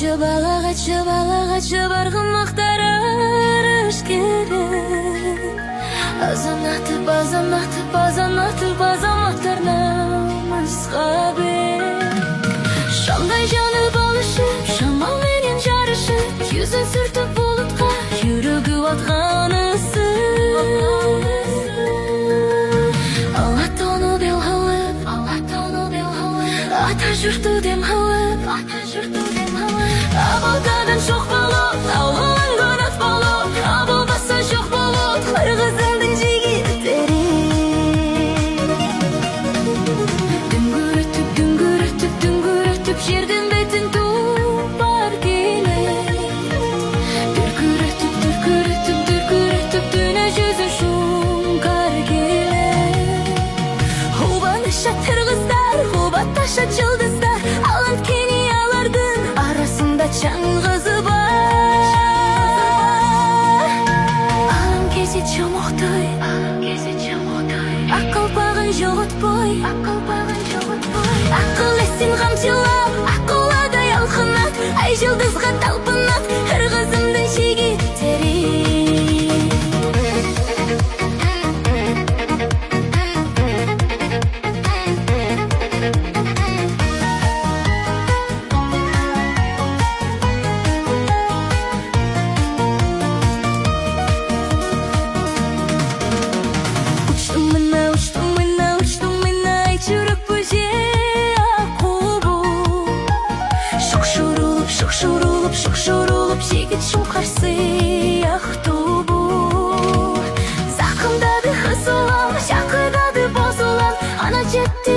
балағачы барғын мақтарыш керек. Азаматып намысқа бер. Шамдай жанып алышып, шамалменен жарышып, жүзін сүртіп болытқа, жүрегі атқанысы. Алатоны бел халып, ата жұртты дем халып, абылдадан шоқ болып, ауылың қанат болып, абылбаса жоқ болып, қырғызыңдың жігіттері. Дүңгіретіп, жердің бетін туып келеді. Дүркіретіп, дүні жүзі шуңқар келеді. Хубаныша тырғыздар, хубатташа жылдыздар, алын кениялардың арасында чаңғызы бар. Алым кесе чамоқтай, ақылпағын жоғытпай, ақыл есін қамшылап, ақыладай алқынат, ай жылдызға талпынат, қырғызымдың жігіттері. Шұқ-шұрылып, жегіт шұңқарсы ақтубу. Зақымдады хысылам, жақырады бозылам, ана жетті,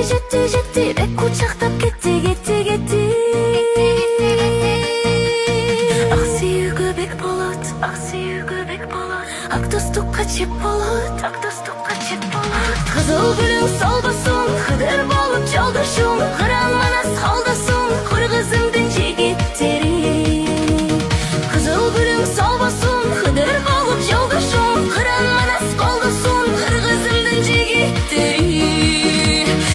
бек құшақтап кетті. Ақсүйігі бек болат, ақтостыққа чеп болат. Қызыл гүлің сол басын, қыдыр болып жолдашым, қыран манас